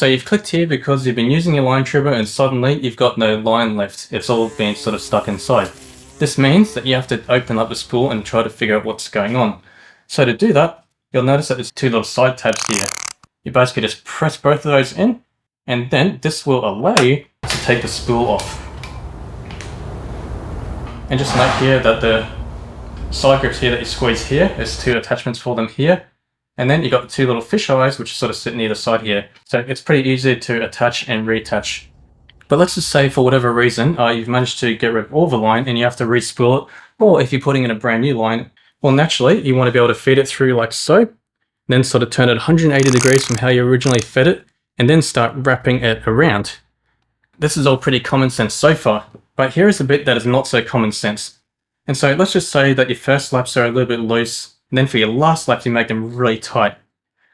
So you've clicked here because you've been using your line trimmer and suddenly you've got no line left. It's all been sort of stuck inside. This means that you have to open up the spool and try to figure out what's going on. So to do that, you'll notice that there's two little side tabs here. You basically just press both of those in, and then this will allow you to take the spool off. And just note here that the side grips here that you squeeze here, there's two attachments for them here. And then you've got the two little fish eyes which sort of sit near the side here. So it's pretty easy to attach and reattach. But let's just say for whatever reason, you've managed to get rid of all the line and you have to re-spool it. Or if you're putting in a brand new line, well naturally you want to be able to feed it through like so. Then sort of turn it 180 degrees from how you originally fed it. And then start wrapping it around. This is all pretty common sense so far. But here is the bit that is not so common sense. And so let's just say that your first laps are a little bit loose. And then for your last laps, you make them really tight.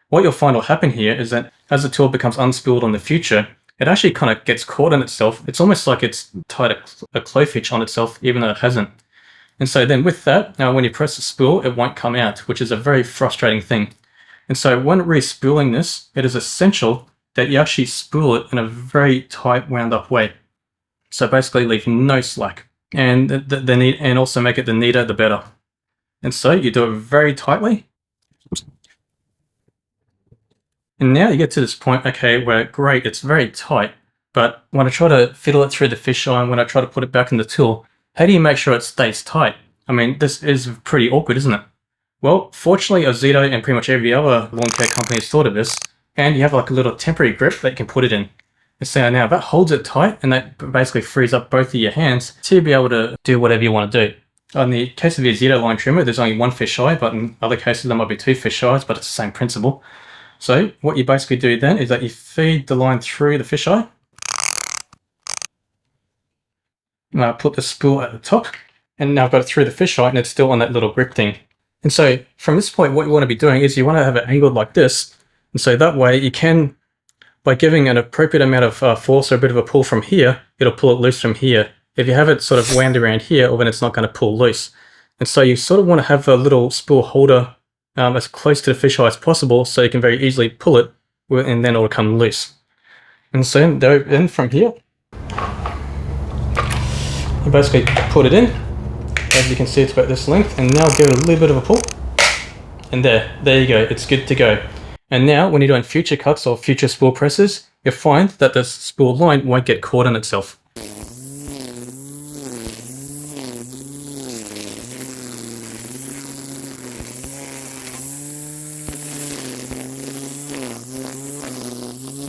What you'll find will happen here is that as the tool becomes unspooled in the future, it actually kind of gets caught in itself. It's almost like it's tied a clove hitch on itself, even though it hasn't. And so then with that, now when you press the spool, it won't come out, which is a very frustrating thing. And so when re-spooling this, it is essential that you actually spool it in a very tight, wound up way. So basically leave no slack. And and also make it the neater, the better. And so you do it very tightly. And now you get to this point, okay, where great, it's very tight. But when I try to fiddle it through the fisheye and when I try to put it back in the tool, how do you make sure it stays tight? I mean, this is pretty awkward, isn't it? Well, fortunately, Ozito and pretty much every other lawn care company has thought of this. And you have like a little temporary grip that you can put it in. And so now that holds it tight and that basically frees up both of your hands to be able to do whatever you want to do. In the case of the Ozito line trimmer, there's only one fisheye, but in other cases there might be two fisheyes, but it's the same principle. So what you basically do then is that you feed the line through the fisheye. Now put the spool at the top, and now I've got it through the fisheye and it's still on that little grip thing. And so from this point, what you want to be doing is you want to have it angled like this. And so that way you can, by giving an appropriate amount of force or a bit of a pull from here, it'll pull it loose from here. If you have it sort of wound around here, well, then it's not going to pull loose. And so you sort of want to have a little spool holder as close to the fisheye as possible so you can very easily pull it and then it'll come loose. And so then from here, you basically put it in. As you can see, it's about this length, and now give it a little bit of a pull. And there you go, it's good to go. And now when you're doing future cuts or future spool presses, you'll find that the spool line won't get caught in itself.